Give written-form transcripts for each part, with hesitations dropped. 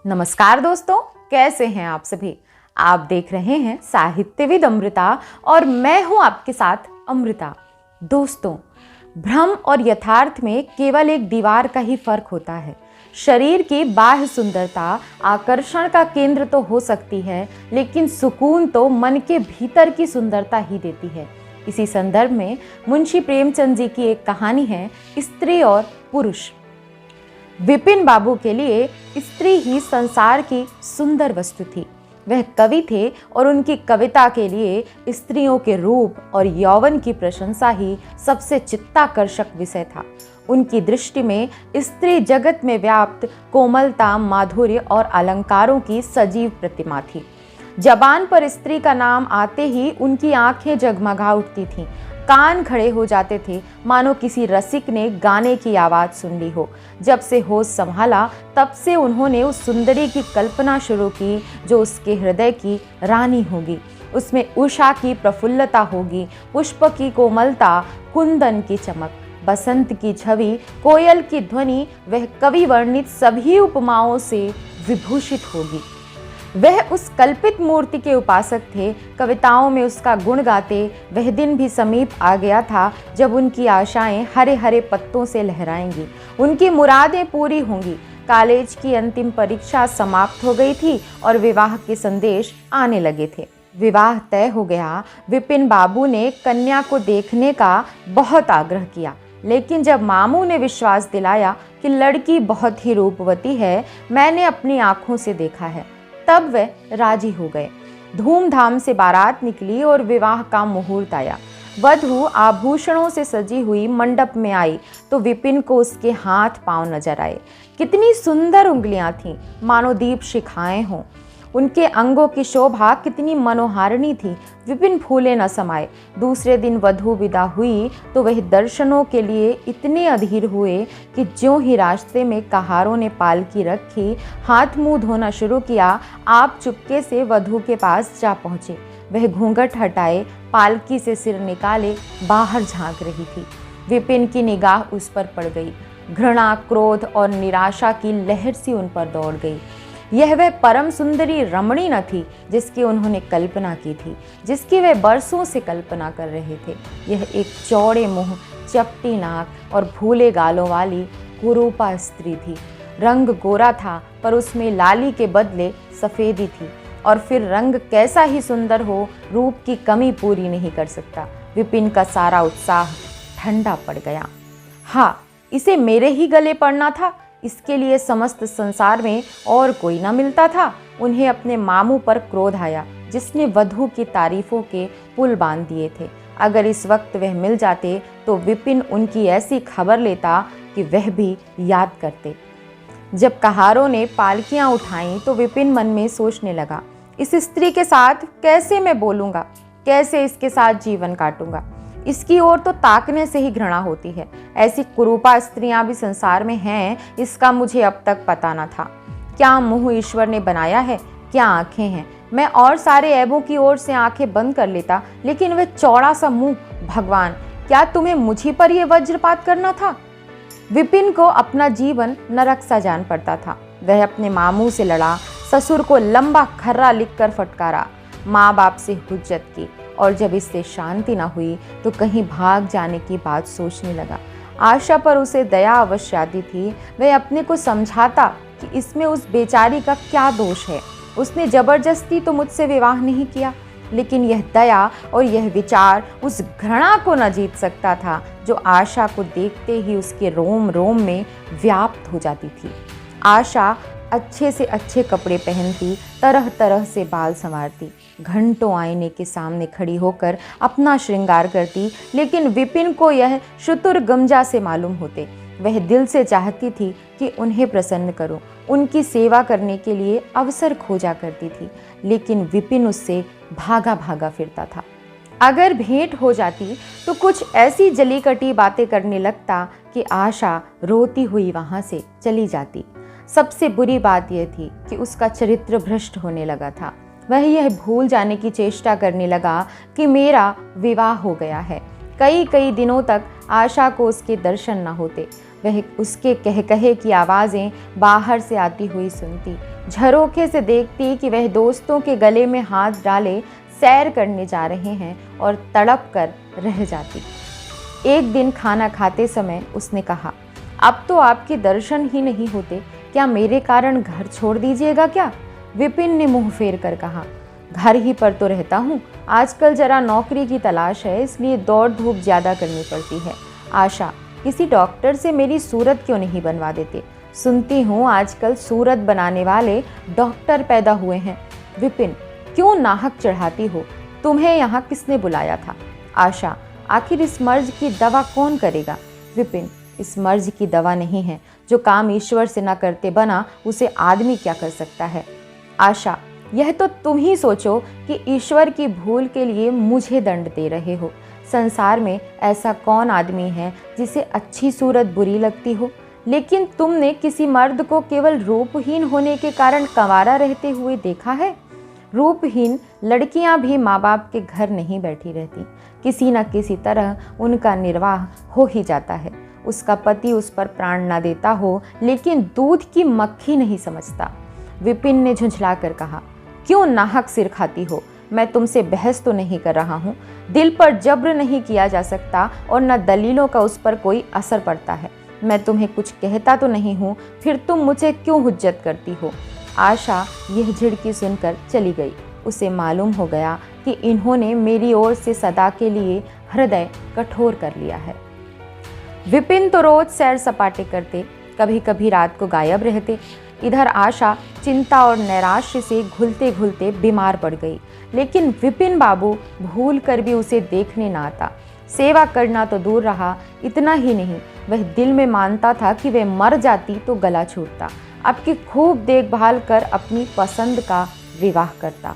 नमस्कार दोस्तों, कैसे हैं आप सभी। आप देख रहे हैं साहित्यविद अमृता और मैं हूं आपके साथ अमृता। दोस्तों, भ्रम और यथार्थ में केवल एक दीवार का ही फर्क होता है। शरीर की बाह्य सुंदरता आकर्षण का केंद्र तो हो सकती है, लेकिन सुकून तो मन के भीतर की सुंदरता ही देती है। इसी संदर्भ में मुंशी प्रेमचंद जी की एक कहानी है, स्त्री और पुरुष। विपिन बाबू के लिए स्त्री ही संसार की सुंदर वस्तु थी। वह कवि थे और उनकी कविता के लिए स्त्रियों के रूप और यौवन की प्रशंसा ही सबसे चित्ताकर्षक विषय था। उनकी दृष्टि में स्त्री जगत में व्याप्त कोमलता, माधुर्य और अलंकारों की सजीव प्रतिमा थी। जबान पर स्त्री का नाम आते ही उनकी आंखें जगमगा उठती थीं, कान खड़े हो जाते थे, मानो किसी रसिक ने गाने की आवाज़ सुन ली हो। जब से होश संभाला तब से उन्होंने उस सुंदरी की कल्पना शुरू की जो उसके हृदय की रानी होगी। उसमें उषा की प्रफुल्लता होगी, पुष्प की कोमलता, कुंदन की चमक, बसंत की छवि, कोयल की ध्वनि, वह कवि वर्णित सभी उपमाओं से विभूषित होगी। वह उस कल्पित मूर्ति के उपासक थे। कविताओं में उसका गुण गाते वह दिन भी समीप आ गया था जब उनकी आशाएं हरे हरे पत्तों से लहराएंगी, उनकी मुरादें पूरी होंगी। कॉलेज की अंतिम परीक्षा समाप्त हो गई थी और विवाह के संदेश आने लगे थे। विवाह तय हो गया। विपिन बाबू ने कन्या को देखने का बहुत आग्रह किया, लेकिन जब मामू ने विश्वास दिलाया कि लड़की बहुत ही रूपवती है, मैंने अपनी आंखों से देखा है, तब वे राजी हो गए। धूमधाम से बारात निकली और विवाह का मुहूर्त आया। वधू आभूषणों से सजी हुई मंडप में आई तो विपिन को उसके हाथ पांव नजर आए। कितनी सुंदर उंगलियां थीं, मानो दीप शिखाएं हों। उनके अंगों की शोभा कितनी मनोहारिणी थी। विपिन फूले न समाये। दूसरे दिन वधू विदा हुई तो वह दर्शनों के लिए इतने अधीर हुए कि ज्यों ही रास्ते में कहारों ने पालकी रखी, हाथ मुंह धोना शुरू किया, आप चुपके से वधू के पास जा पहुंचे। वह घूंघट हटाए, पालकी से सिर निकाले बाहर झांक रही थी। विपिन की निगाह उस पर पड़ गई। घृणा, क्रोध और निराशा की लहर सी उन पर दौड़ गई। यह वह परम सुंदरी रमणी न थी जिसकी उन्होंने कल्पना की थी, जिसकी वे बरसों से कल्पना कर रहे थे। यह एक चौड़े मुंह, चपटी नाक और भूले गालों वाली कुरूपा स्त्री थी। रंग गोरा था पर उसमें लाली के बदले सफ़ेदी थी, और फिर रंग कैसा ही सुंदर हो, रूप की कमी पूरी नहीं कर सकता। विपिन का सारा उत्साह ठंडा पड़ गया। हाँ, इसे मेरे ही गले पड़ना था, इसके लिए समस्त संसार में और कोई न मिलता था। उन्हें अपने मामू पर क्रोध आया जिसने वधू की तारीफों के पुल बांध दिए थे। अगर इस वक्त वह मिल जाते तो विपिन उनकी ऐसी खबर लेता कि वह भी याद करते। जब कहारों ने पालकियां उठाईं तो विपिन मन में सोचने लगा, इस स्त्री के साथ कैसे मैं बोलूँगा, कैसे इसके साथ जीवन काटूंगा। इसकी ओर तो ताकने से ही घृणा होती है। ऐसी कुरूपा स्त्रियां भी संसार में हैं, इसका मुझे अब तक पता न था। क्या मुंह ईश्वर ने बनाया है, क्या आंखें हैं। मैं और सारे ऐबों की ओर से आंखें बंद कर लेता, लेकिन वह चौड़ा सा मुंह, भगवान, क्या तुम्हें मुझी पर यह वज्रपात करना था। विपिन को अपना जीवन नरक सा जान पड़ता था। वह अपने मामू से लड़ा, ससुर को लंबा खर्रा लिखकर फटकारा, माँ बाप से हुज्जत की, और जब इससे शांति न हुई तो कहीं भाग जाने की बात सोचने लगा। आशा पर उसे दया अवश्य आती थी। वह अपने को समझाता कि इसमें उस बेचारी का क्या दोष है। उसने जबरदस्ती तो मुझसे विवाह नहीं किया, लेकिन यह दया और यह विचार उस घृणा को न जीत सकता था जो आशा को देखते ही उसके रोम रोम में व्याप्त हो जाती थी। आशा अच्छे से अच्छे कपड़े पहनती, तरह तरह से बाल संवारती, घंटों आईने के सामने खड़ी होकर अपना श्रृंगार करती, लेकिन विपिन को यह शुतुरगमजा से मालूम होते। वह दिल से चाहती थी कि उन्हें प्रसन्न करूं, उनकी सेवा करने के लिए अवसर खोजा करती थी, लेकिन विपिन उससे भागा भागा फिरता था। अगर भेंट हो जाती तो कुछ ऐसी जली कटी बातें करने लगता कि आशा रोती हुई वहां से चली जाती। सबसे बुरी बात यह थी कि उसका चरित्र भ्रष्ट होने लगा था। वह यह भूल जाने की चेष्टा करने लगा कि मेरा विवाह हो गया है। कई कई दिनों तक आशा को उसके दर्शन न होते। वह उसके कहकहे की आवाज़ें बाहर से आती हुई सुनती, झरोखे से देखती कि वह दोस्तों के गले में हाथ डाले सैर करने जा रहे हैं और तड़प कर रह जाती। एक दिन खाना खाते समय उसने कहा, अब तो आपके दर्शन ही नहीं होते, क्या मेरे कारण घर छोड़ दीजिएगा क्या? विपिन ने मुंह फेर कर कहा, घर ही पर तो रहता हूँ, आजकल जरा नौकरी की तलाश है, इसलिए दौड़ धूप ज़्यादा करनी पड़ती है। आशा, किसी डॉक्टर से मेरी सूरत क्यों नहीं बनवा देते? सुनती हूँ आजकल सूरत बनाने वाले डॉक्टर पैदा हुए हैं। विपिन, क्यों नाहक चढ़ाती हो? तुम्हें यहाँ किसने बुलाया था? आशा, आखिर इस मर्ज की दवा कौन करेगा? विपिन, इस मर्ज की दवा नहीं है, जो काम ईश्वर से न करते बना उसे आदमी क्या कर सकता है? आशा, यह तो तुम ही सोचो कि ईश्वर की भूल के लिए मुझे दंड दे रहे हो। संसार में ऐसा कौन आदमी है जिसे अच्छी सूरत बुरी लगती हो? लेकिन तुमने किसी मर्द को केवल रूपहीन होने के कारण कंवारा रहते हुए देखा है? रूपहीन लड़कियां भी माँ बाप के घर नहीं बैठी रहती, किसी न किसी तरह उनका निर्वाह हो ही जाता है। उसका पति उस पर प्राण ना देता हो, लेकिन दूध की मक्खी नहीं समझता। विपिन ने झुंझला कर कहा, क्यों नाहक सिर खाती हो? मैं तुमसे बहस तो नहीं कर रहा हूँ। दिल पर जब्र नहीं किया जा सकता और न दलीलों का उस पर कोई असर पड़ता है। मैं तुम्हें कुछ कहता तो नहीं हूँ, फिर तुम मुझे क्यों हुज्जत करती हो? आशा यह झिड़की सुनकर चली गई। उसे मालूम हो गया कि इन्होंने मेरी ओर से सदा के लिए हृदय कठोर कर लिया है। विपिन तो रोज सैर सपाटे करते, कभी कभी रात को गायब रहते। इधर आशा चिंता और नैराश्य से घुलते घुलते बीमार पड़ गई, लेकिन विपिन बाबू भूल कर भी उसे देखने ना आता। सेवा करना तो दूर रहा, इतना ही नहीं, वह दिल में मानता था कि वह मर जाती तो गला छूटता, अब की खूब देखभाल कर अपनी पसंद का विवाह करता।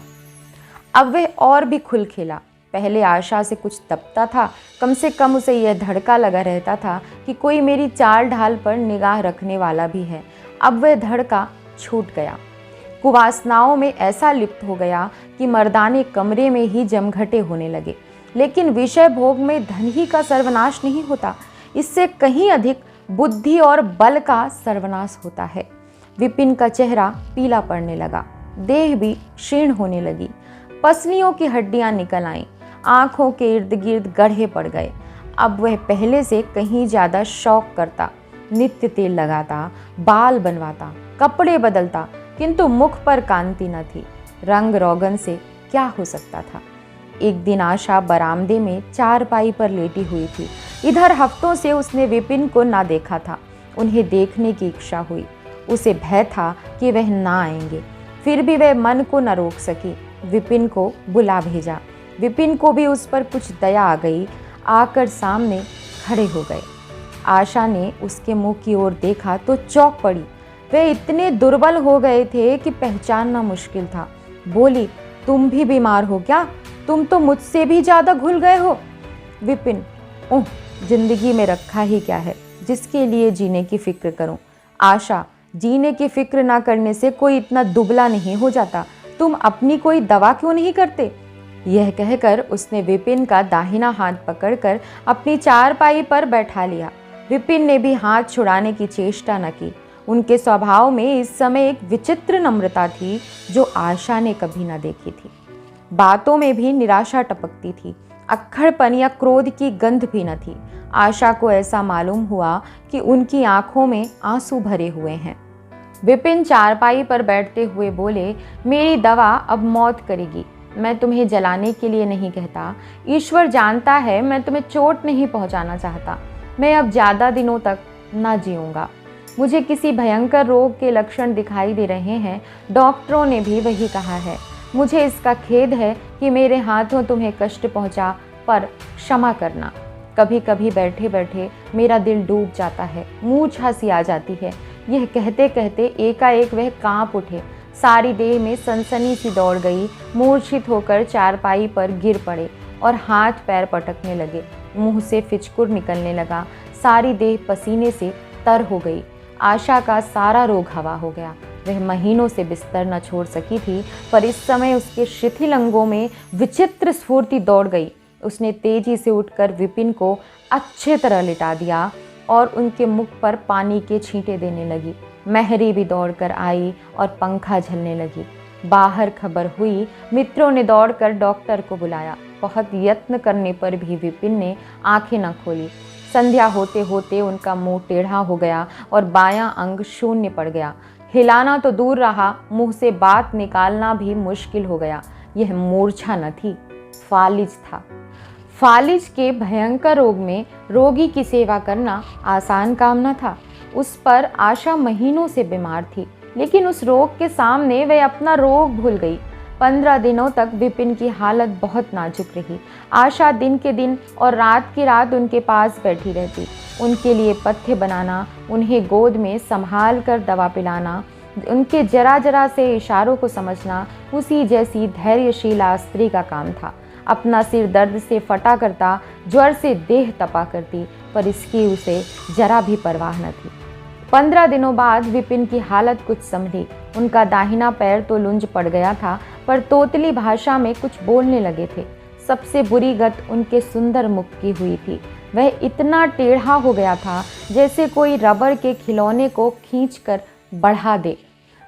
अब वह और भी खुल खेला। पहले आशा से कुछ तपता था, कम से कम उसे यह धड़का लगा रहता था कि कोई मेरी चाल ढाल पर निगाह रखने वाला भी है। अब वह धड़का छूट गया। कुवासनाओं में ऐसा लिप्त हो गया कि मर्दाने कमरे में ही जमघटे होने लगे। लेकिन विषय भोग में धन ही का सर्वनाश नहीं होता, इससे कहीं अधिक बुद्धि और बल का सर्वनाश होता है। विपिन का चेहरा पीला पड़ने लगा, देह भी क्षीण होने लगी, पसलियों की हड्डियां निकल आईं, आंखों के इर्द गिर्द गड्ढे पड़ गए। अब वह पहले से कहीं ज़्यादा शौक करता, नित्य तेल लगाता, बाल बनवाता, कपड़े बदलता, किंतु मुख पर कांति न थी। रंग रोगन से क्या हो सकता था? एक दिन आशा बरामदे में चारपाई पर लेटी हुई थी। इधर हफ्तों से उसने विपिन को ना देखा था। उन्हें देखने की इच्छा हुई। उसे भय था कि वह ना आएंगे, फिर भी वह मन को न रोक सकी। विपिन को बुला भेजा। विपिन को भी उस पर कुछ दया आ गई, आकर सामने खड़े हो गए। आशा ने उसके मुंह की ओर देखा तो चौंक पड़ी। वे इतने दुर्बल हो गए थे कि पहचानना मुश्किल था। बोली, तुम भी बीमार हो क्या? तुम तो मुझसे भी ज़्यादा घुल गए हो। विपिन, ओह, जिंदगी में रखा ही क्या है जिसके लिए जीने की फिक्र करूं? आशा, जीने की फिक्र ना करने से कोई इतना दुबला नहीं हो जाता। तुम अपनी कोई दवा क्यों नहीं करते? यह कहकर उसने विपिन का दाहिना हाथ पकड़कर अपनी चारपाई पर बैठा लिया। विपिन ने भी हाथ छुड़ाने की चेष्टा न की। उनके स्वभाव में इस समय एक विचित्र नम्रता थी जो आशा ने कभी न देखी थी। बातों में भी निराशा टपकती थी, अक्खड़पन या क्रोध की गंध भी न थी। आशा को ऐसा मालूम हुआ कि उनकी आंखों में आंसू भरे हुए हैं। विपिन चारपाई पर बैठते हुए बोले, मेरी दवा अब मौत करेगी। मैं तुम्हें जलाने के लिए नहीं कहता, ईश्वर जानता है मैं तुम्हें चोट नहीं पहुंचाना चाहता। मैं अब ज़्यादा दिनों तक ना जीऊँगा। मुझे किसी भयंकर रोग के लक्षण दिखाई दे रहे हैं, डॉक्टरों ने भी वही कहा है। मुझे इसका खेद है कि मेरे हाथों तुम्हें कष्ट पहुंचा, पर क्षमा करना। कभी कभी बैठे बैठे मेरा दिल डूब जाता है, मूर्छा सी आ जाती है। यह कहते कहते एकाएक वह कांप उठे, सारी देह में सनसनी सी दौड़ गई, मूर्छित होकर चारपाई पर गिर पड़े और हाथ पैर पटकने लगे। मुंह से फिचकुर निकलने लगा, सारी देह पसीने से तर हो गई। आशा का सारा रोग हवा हो गया। वह महीनों से बिस्तर न छोड़ सकी थी, पर इस समय उसके शिथिल अंगों में विचित्र स्फूर्ति दौड़ गई। उसने तेजी से उठकर विपिन को अच्छे तरह लिटा दिया और उनके मुख पर पानी के छींटे देने लगी। महरी भी दौड़कर आई और पंखा झलने लगी। बाहर खबर हुई, मित्रों ने दौड़कर डॉक्टर को बुलाया। बहुत यत्न करने पर भी विपिन ने आंखें न खोली। संध्या होते होते उनका मुंह टेढ़ा हो गया और बायां अंग शून्य पड़ गया। हिलाना तो दूर रहा, मुंह से बात निकालना भी मुश्किल हो गया। यह मूर्छा न थी, फालिज था। फालिज के भयंकर रोग में रोगी की सेवा करना आसान काम न था। उस पर आशा महीनों से बीमार थी, लेकिन उस रोग के सामने वह अपना रोग भूल गई। 15 दिनों तक विपिन की हालत बहुत नाजुक रही। आशा दिन के दिन और रात की रात उनके पास बैठी रहती। उनके लिए पथ्य बनाना, उन्हें गोद में संभाल कर दवा पिलाना, उनके जरा जरा से इशारों को समझना उसी जैसी धैर्यशीला स्त्री का काम था। अपना सिर दर्द से फटा करता, ज्वर से देह तपा करती, पर इसकी उसे जरा भी परवाह न थी। 15 दिनों बाद विपिन की हालत कुछ संभली। उनका दाहिना पैर तो लुंज पड़ गया था, पर तोतली भाषा में कुछ बोलने लगे थे। सबसे बुरी गत उनके सुंदर मुख की हुई थी। वह इतना टेढ़ा हो गया था जैसे कोई रबर के खिलौने को खींचकर बढ़ा दे।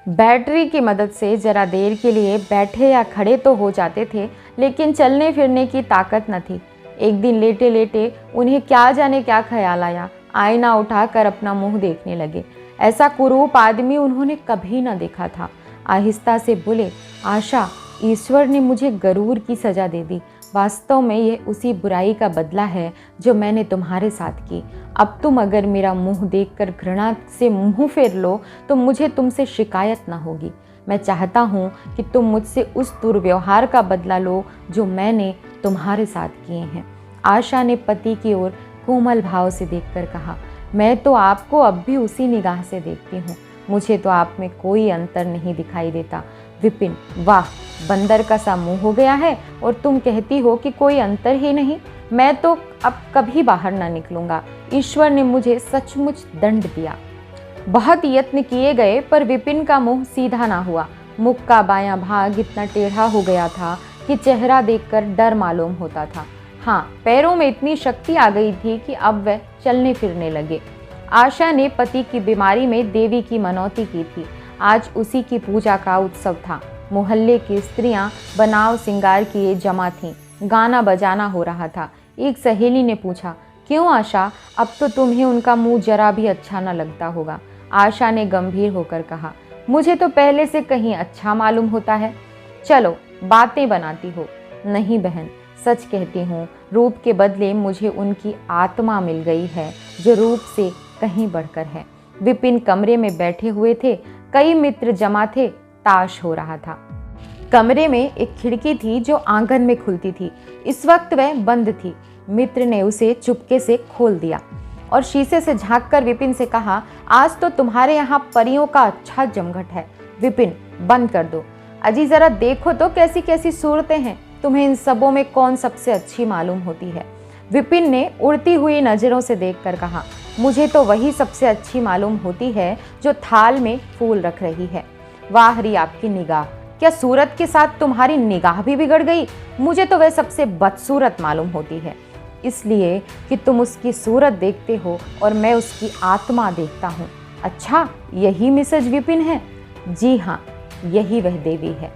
बैटरी की मदद से जरा देर के लिए बैठे या खड़े तो हो जाते थे, लेकिन चलने फिरने की ताकत न थी। एक दिन लेटे लेटे उन्हें क्या जाने क्या ख्याल आया, आईना उठाकर अपना मुंह देखने लगे। ऐसा कुरूप आदमी उन्होंने कभी न देखा था। आहिस्ता से बोले, आशा, ईश्वर ने मुझे गरूर की सजा दे दी। वास्तव में ये उसी बुराई का बदला है जो मैंने तुम्हारे साथ की। अब तुम अगर मेरा मुंह देखकर घृणा से मुंह फेर लो तो मुझे तुमसे शिकायत न होगी। मैं चाहता हूँ कि तुम मुझसे उस दुर्व्यवहार का बदला लो जो मैंने तुम्हारे साथ किए हैं। आशा ने पति की ओर कोमल भाव से देखकर कहा, मैं तो आपको अब भी उसी निगाह से देखती हूँ। मुझे तो आप में कोई अंतर नहीं दिखाई देता। विपिन, वाह, बंदर का सा मुंह हो गया है और तुम कहती हो कि कोई अंतर ही नहीं। मैं तो अब कभी बाहर ना निकलूंगा। ईश्वर ने मुझे सचमुच दंड दिया। बहुत यत्न किए गए, पर विपिन का मुंह सीधा ना हुआ। मुख का बायां भाग इतना टेढ़ा हो गया था कि चेहरा देखकर डर मालूम होता था। हाँ, पैरों में इतनी शक्ति आ गई थी कि अब वह चलने फिरने लगे। आशा ने पति की बीमारी में देवी की मनौती की थी। आज उसी की पूजा का उत्सव था। मोहल्ले की स्त्रियां बनाव सिंगार किए जमा थीं। गाना बजाना हो रहा था। एक सहेली ने पूछा, क्यों आशा, अब तो तुम्हें उनका मुंह जरा भी अच्छा न लगता होगा। आशा ने गंभीर होकर कहा, मुझे तो पहले से कहीं अच्छा मालूम होता है। चलो, बातें बनाती हो। नहीं बहन, सच कहती हूँ, रूप के बदले मुझे उनकी आत्मा मिल गई है जो रूप से कहीं बढ़कर है। विपिन कमरे में बैठे हुए थे। कई मित्र जमा थे। ताश हो रहा था। कमरे में एक खिड़की थी जो आंगन में खुलती थी। इस वक्त वह बंद थी। मित्र ने उसे चुपके से खोल दिया और शीशे से झांककर विपिन से कहा, आज तो तुम्हारे यहाँ परियों का अच्छा जमघट है। विपिन, बंद कर दो। अजी जरा देखो तो कैसी कैसी सूरतें हैं। तुम्हें इन सबों में कौन सबसे अच्छी मालूम होती है। विपिन ने उड़ती हुई नजरों से देखकर कहा, मुझे तो वही सबसे अच्छी मालूम होती है जो थाल में फूल रख रही है। वाह री आपकी निगाह, क्या सूरत के साथ तुम्हारी निगाह भी बिगड़ गई। मुझे तो वह सबसे बदसूरत मालूम होती है, इसलिए कि तुम उसकी सूरत देखते हो और मैं उसकी आत्मा देखता हूँ। अच्छा, यही मिसेज विपिन है? जी हाँ, यही वह देवी है।